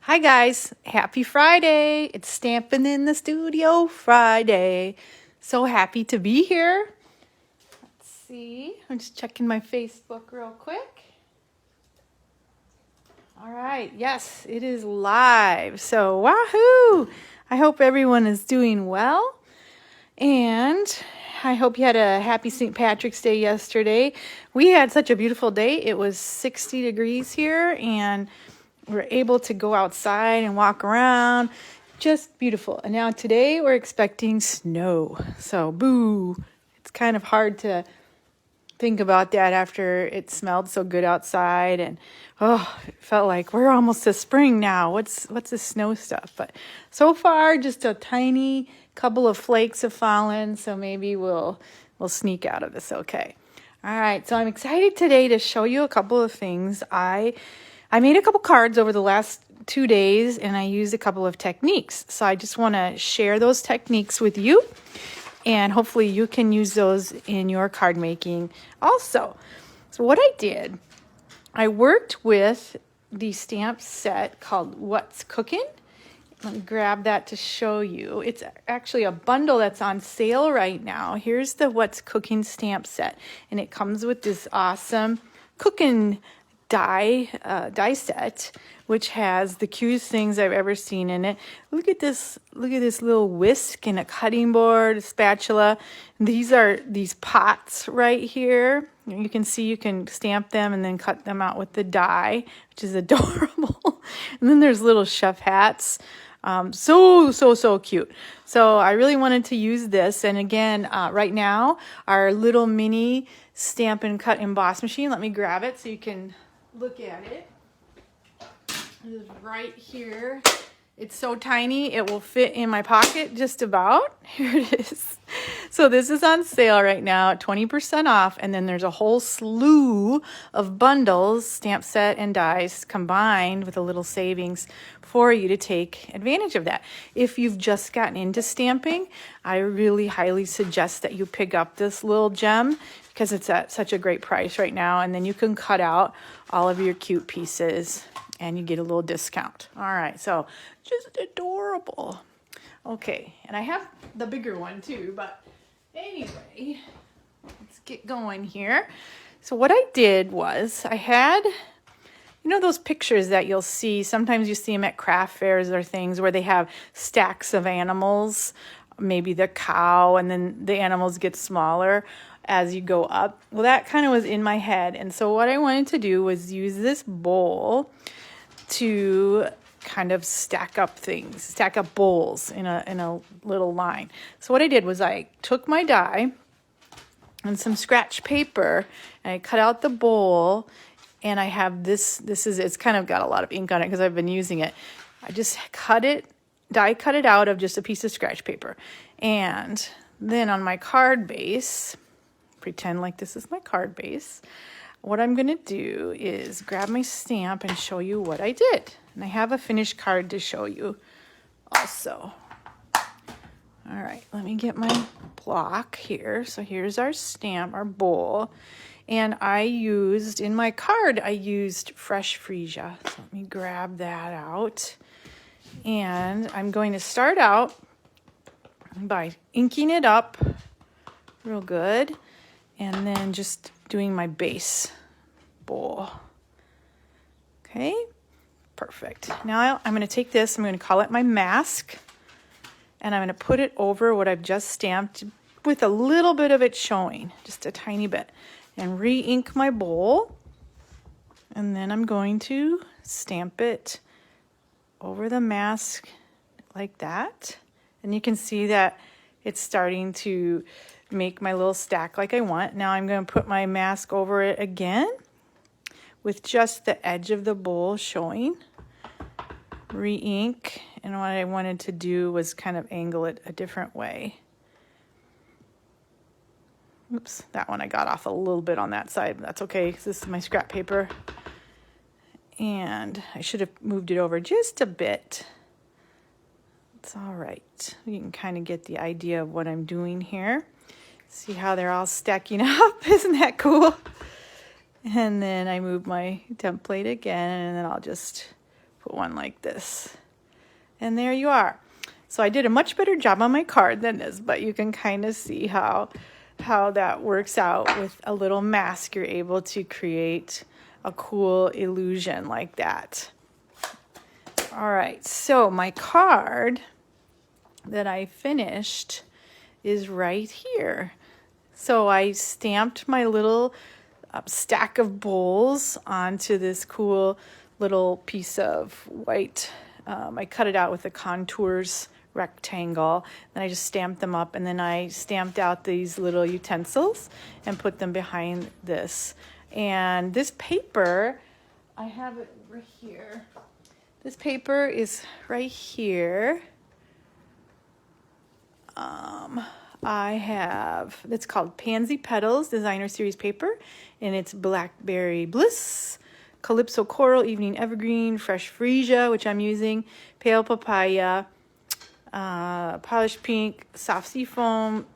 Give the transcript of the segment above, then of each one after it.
Hi guys, happy Friday. It's Stampin' in the Studio Friday. So happy to be here. Let's see, I'm just checking my Facebook real quick. All right, yes, it is live. So wahoo! I hope everyone is doing well. And I hope you had a happy St. Patrick's Day yesterday. We had such a beautiful day. It was 60 degrees here and we're able to go outside and walk around. Just beautiful. And now today we're expecting snow. So boo. It's kind of hard to think about that after it smelled so good outside and it felt like we're almost to spring now. What's the snow stuff? But so far just a tiny couple of flakes have fallen, so maybe we'll sneak out of this okay. All right, so I'm excited today to show you a couple of things. I made a couple cards over the last 2 days and I used a couple of techniques. So I just want to share those techniques with you and hopefully you can use those in your card making also. So what I did, I worked with the stamp set called What's Cookin'. Let me grab that to show you. It's actually a bundle that's on sale right now. Here's the What's Cookin' stamp set and it comes with this awesome Cookin' die set, which has the cutest things I've ever seen in it. Look at this little whisk and a cutting board, a spatula. These are these pots right here. You can see you can stamp them and then cut them out with the die, which is adorable. And then there's little chef hats. So cute. So I really wanted to use this. And again, right now, our little mini Stampin' Cut Emboss machine, let me grab it so you can look at it. It is right here. It's so tiny, it will fit in my pocket just about. Here it is. So this is on sale right now at 20% off. And then there's a whole slew of bundles, stamp set and dies combined with a little savings for you to take advantage of that. If you've just gotten into stamping, I really highly suggest that you pick up this little gem because it's at such a great price right now. And then you can cut out all of your cute pieces and you get a little discount. All right, so just adorable. Okay, and I have the bigger one too, but anyway, let's get going here. So what I did was I had, you know those pictures that you'll see, sometimes you see them at craft fairs or things where they have stacks of animals, maybe the cow, and then the animals get smaller as you go up. Well, that kind of was in my head. And so what I wanted to do was use this bowl to kind of stack up things, stack up bowls in a little line. So what I did was I took my die and some scratch paper and I cut out the bowl and I have it's kind of got a lot of ink on it because I've been using it. I just cut it out of just a piece of scratch paper. And then on my card base, pretend like this is my card base. What I'm going to do is grab my stamp and show you what I did. And I have a finished card to show you also. All right, let me get my block here. So here's our stamp, our bowl. And I used, in my card, I used fresh Freesia. So let me grab that out. And I'm going to start out by inking it up real good. And then just doing my base bowl. Okay, perfect. Now I'm going to take this, I'm going to call it my mask, and I'm going to put it over what I've just stamped with a little bit of it showing, just a tiny bit, and re-ink my bowl. And then I'm going to stamp it over the mask like that. And you can see that it's starting to make my little stack like I want. Now I'm going to put my mask over it again with just the edge of the bowl showing. Re-ink. And what I wanted to do was kind of angle it a different way. Oops, that one I got off a little bit on that side, but that's okay because this is my scrap paper. And I should have moved it over just a bit. It's all right. You can kind of get the idea of what I'm doing here. See how they're all stacking up? Isn't that cool? And then I move my template again, and then I'll just put one like this. And there you are. So I did a much better job on my card than this, but you can kind of see how that works out. With a little mask, you're able to create a cool illusion like that. All right, so my card that I finished is right here. So I stamped my little stack of bowls onto this cool little piece of white. I cut it out with the contours rectangle, then I just stamped them up, and then I stamped out these little utensils and put them behind this. And this paper, I have it right here. This paper is right here. It's called Pansy Petals Designer Series paper, and it's Blackberry Bliss, Calypso Coral, Evening Evergreen, Fresh Freesia, which I'm using, Pale Papaya, Polished Pink, Soft Seafoam,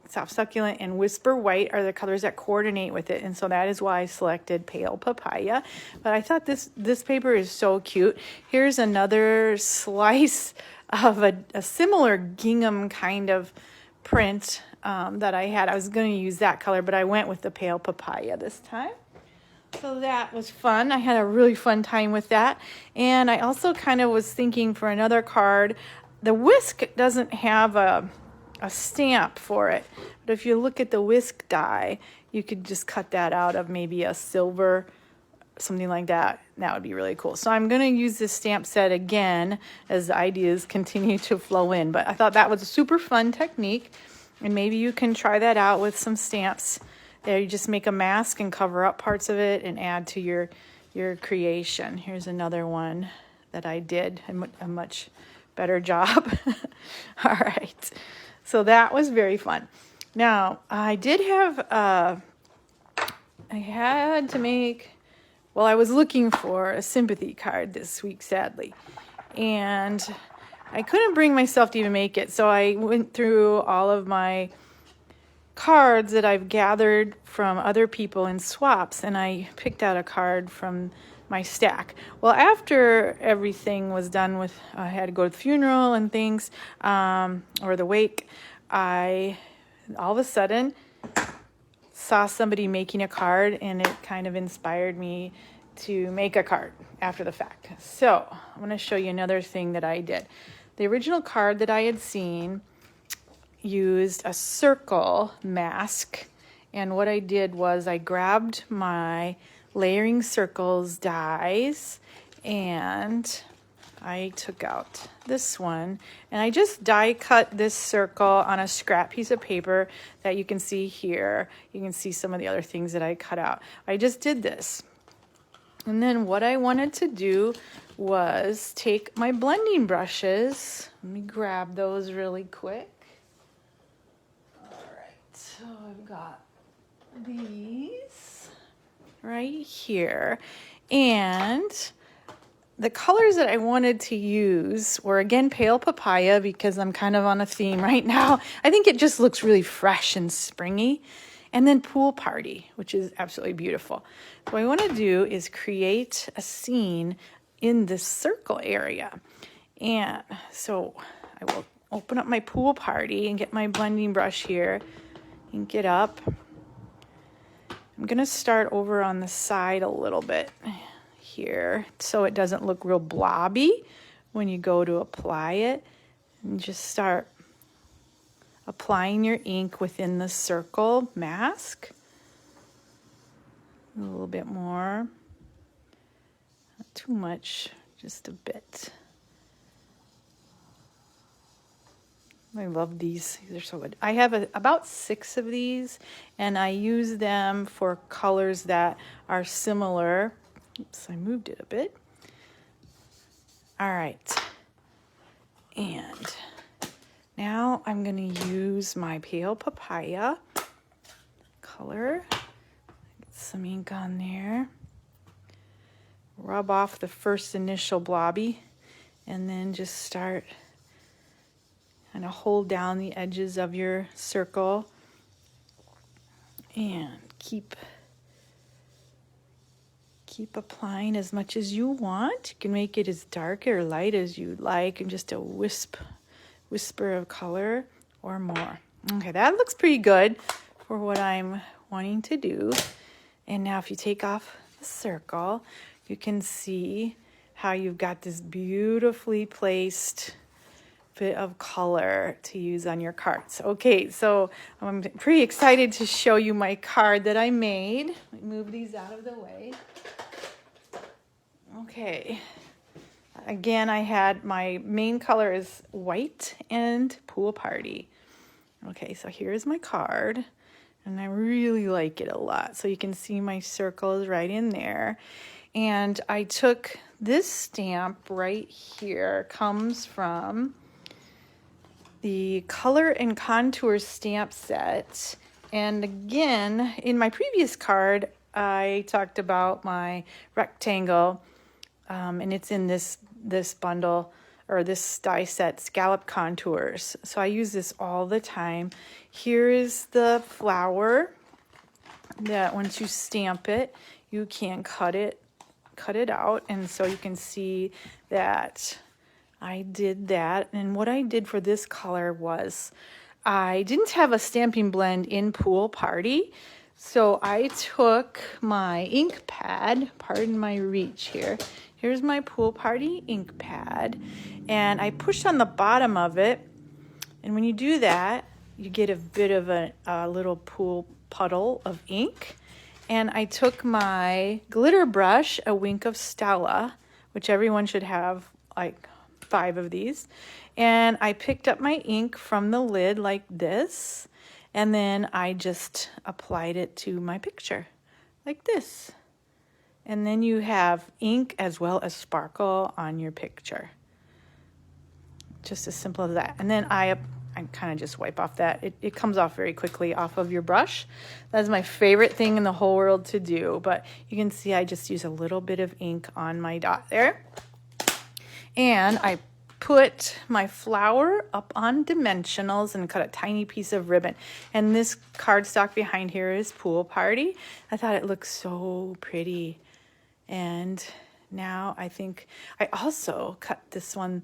Soft Succulent, and Whisper White are the colors that coordinate with it, and so that is why I selected Pale Papaya. But I thought this paper is so cute. Here's another slice of a similar gingham kind of print that I had. I was going to use that color, but I went with the Pale Papaya this time. So that was fun. I had a really fun time with that. And I also kind of was thinking for another card, the whisk doesn't have a stamp for it, but if you look at the whisk die, you could just cut that out of maybe a silver, something like that. That would be really cool. So I'm going to use this stamp set again as the ideas continue to flow in, but I thought that was a super fun technique, and maybe you can try that out with some stamps. There, you just make a mask and cover up parts of it and add to your creation. Here's another one that I did a much better job. All right. So that was very fun. Now, I did have, I had to make, well, I was looking for a sympathy card this week, sadly. And I couldn't bring myself to even make it. So I went through all of my cards that I've gathered from other people in swaps, and I picked out a card from my stack. Well, after everything was done with, I had to go to the funeral and things, or the wake, I all of a sudden saw somebody making a card, and it kind of inspired me to make a card after the fact. So I'm going to show you another thing that I did. The original card that I had seen used a circle mask, and what I did was I grabbed my layering circles dies and I took out this one, and I just die cut this circle on a scrap piece of paper that you can see here. You can see some of the other things that I cut out. I just did this, and then what I wanted to do was take my blending brushes. Let me grab those really quick. So I've got these right here, and the colors that I wanted to use were, again, Pale Papaya, because I'm kind of on a theme right now. I think it just looks really fresh and springy. And then Pool Party, which is absolutely beautiful. So what I want to do is create a scene in this circle area. And so I will open up my Pool Party and get my blending brush here. Ink it up. I'm going to start over on the side a little bit here so it doesn't look real blobby when you go to apply it. And just start applying your ink within the circle mask. A little bit more. Not too much, just a bit. I love these. These are so good. I have about 6 of these, and I use them for colors that are similar. Oops, I moved it a bit. All right. And now I'm going to use my Pale Papaya color. Get some ink on there. Rub off the first initial blobby, and then just start kind of hold down the edges of your circle and keep Keep applying as much as you want. You can make it as dark or light as you like, and just a whisper of color or more. Okay, that looks pretty good for what I'm wanting to do. And now if you take off the circle, you can see how you've got this beautifully placed bit of color to use on your cards. Okay, so I'm pretty excited to show you my card that I made. Let me move these out of the way. Okay, again, I had my main color is white and pool party. Okay, so here's my card, and I really like it a lot. So you can see my circles right in there. And I took this stamp right here, comes from the Color and Contour stamp set. And again, in my previous card, I talked about my rectangle, and it's in this bundle, or this die set, Scalloped Contours. So I use this all the time. Here is the flower that once you stamp it, you can cut it out. And so you can see that I did that. And what I did for this color was I didn't have a stamping blend in Pool Party. So I took my ink pad, pardon my reach here. Here's my Pool Party ink pad, and I pushed on the bottom of it, and when you do that, you get a bit of a little pool puddle of ink. And I took my glitter brush, a Wink of Stella, which everyone should have like 5 of these, and I picked up my ink from the lid like this, and then I just applied it to my picture like this. And then you have ink as well as sparkle on your picture. Just as simple as that. And then I kind of just wipe off that. It comes off very quickly off of your brush. That's my favorite thing in the whole world to do. But you can see I just use a little bit of ink on my dot there. And I put my flower up on Dimensionals and cut a tiny piece of ribbon. And this cardstock behind here is Pool Party. I thought it looked so pretty. And now I think I also cut this one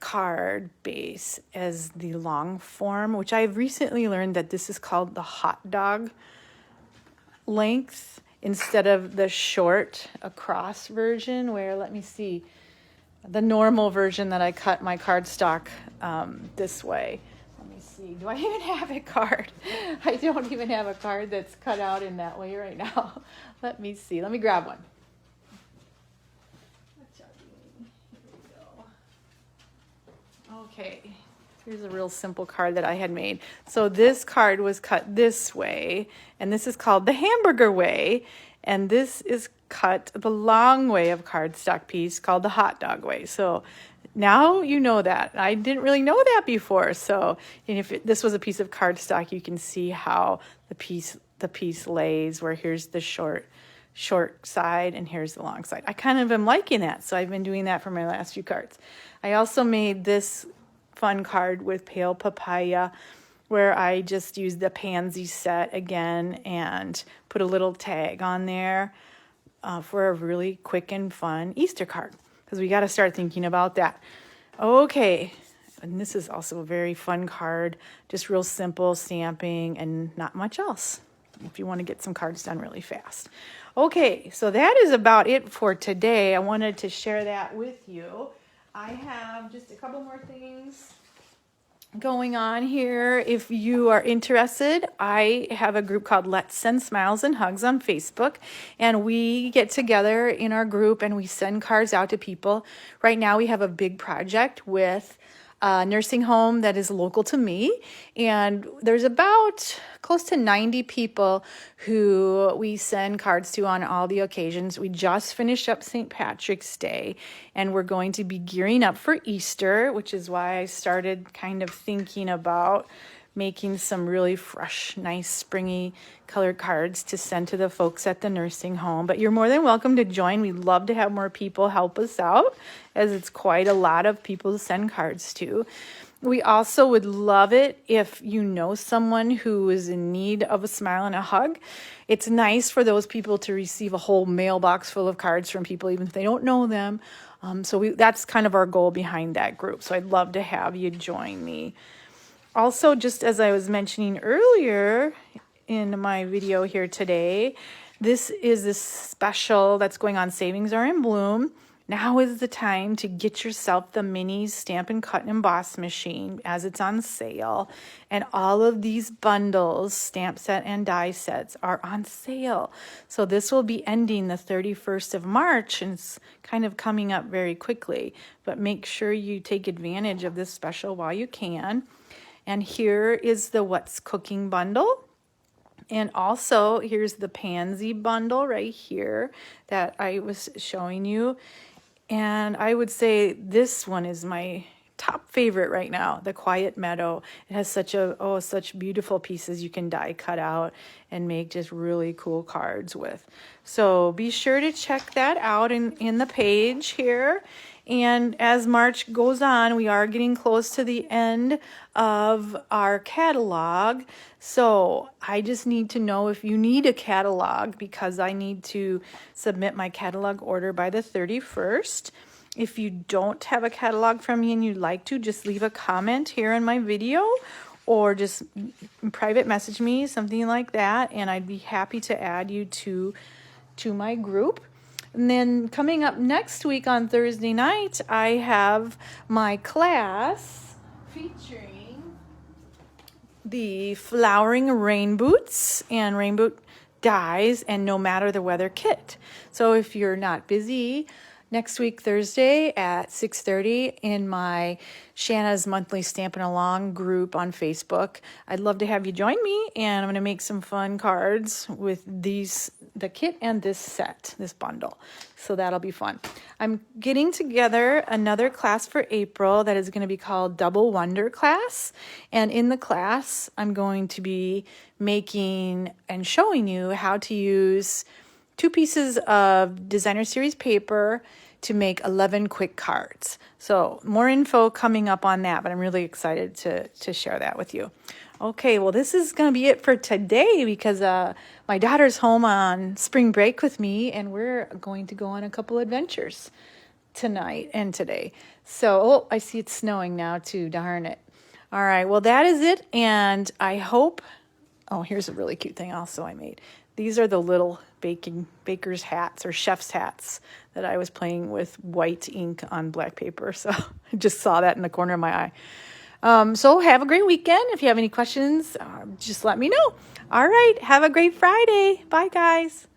card base as the long form, which I've recently learned that this is called the hot dog length instead of the short across version, where, let me see, the normal version that I cut my cardstock this way. Let me see, do I even have a card? I don't even have a card that's cut out in that way right now. Let me see, let me grab one. Okay, here's a real simple card that I had made. So this card was cut this way, and this is called the hamburger way, and this is cut the long way of cardstock piece called the hot dog way. So now you know that. I didn't really know that before. So if this was a piece of cardstock, you can see how the piece lays, where here's the short side and here's the long side. I kind of am liking that, so I've been doing that for my last few cards. I also made this fun card with Pale Papaya, where I just used the pansy set again and put a little tag on there for a really quick and fun Easter card, because we got to start thinking about that. Okay, and this is also a very fun card, just real simple stamping and not much else, if you want to get some cards done really fast. Okay, so that is about it for today. I wanted to share that with you. I have just a couple more things going on here. If you are interested, I have a group called Let's Send Smiles and Hugs on Facebook, and we get together in our group and we send cards out to people. Right now we have a big project with a nursing home that is local to me, and there's about close to 90 people who we send cards to on all the occasions. We just finished up St. Patrick's Day, and we're going to be gearing up for Easter, which is why I started kind of thinking about making some really fresh, nice, springy colored cards to send to the folks at the nursing home. But you're more than welcome to join. We'd love to have more people help us out, as it's quite a lot of people to send cards to. We also would love it if you know someone who is in need of a smile and a hug. It's nice for those people to receive a whole mailbox full of cards from people, even if they don't know them. That's kind of our goal behind that group. So I'd love to have you join me. Also, just as I was mentioning earlier in my video here today, this is this special that's going on, Savings Are in Bloom. Now is the time to get yourself the mini Stampin' Cut and Emboss machine as it's on sale. And all of these bundles, stamp set and die sets, are on sale. So this will be ending the 31st of March, and it's kind of coming up very quickly. But make sure you take advantage of this special while you can. And here is the What's Cooking bundle. And also, here's the Pansy bundle right here that I was showing you. And I would say this one is my top favorite right now, the Quiet Meadow. It has such beautiful pieces you can die cut out and make just really cool cards with. So be sure to check that out in the page here. And as March goes on, we are getting close to the end of our catalog. So I just need to know if you need a catalog, because I need to submit my catalog order by the 31st. If you don't have a catalog from me and you'd like to, just leave a comment here in my video or just private message me, something like that, and I'd be happy to add you to my group. And then coming up next week on Thursday night, I have my class featuring the Flowering Rain Boots and Rain Boot Dies and No Matter the Weather kit. So if you're not busy, next week, Thursday at 6:30 in my Shanna's Monthly Stampin' Along group on Facebook. I'd love to have you join me, and I'm going to make some fun cards with the kit and this set, this bundle. So that'll be fun. I'm getting together another class for April that is going to be called Double Wonder Class. And in the class, I'm going to be making and showing you how to use 2 pieces of designer series paper to make 11 quick cards. So more info coming up on that, but I'm really excited to share that with you. Okay, well, this is going to be it for today, because my daughter's home on spring break with me, and we're going to go on a couple adventures tonight and today. So, I see it's snowing now too, darn it. All right, well, that is it, and I hope, here's a really cute thing also I made. These are the little baker's hats or chef's hats that I was playing with white ink on black paper. So I just saw that in the corner of my eye. So have a great weekend. If you have any questions, just let me know. All right. Have a great Friday. Bye, guys.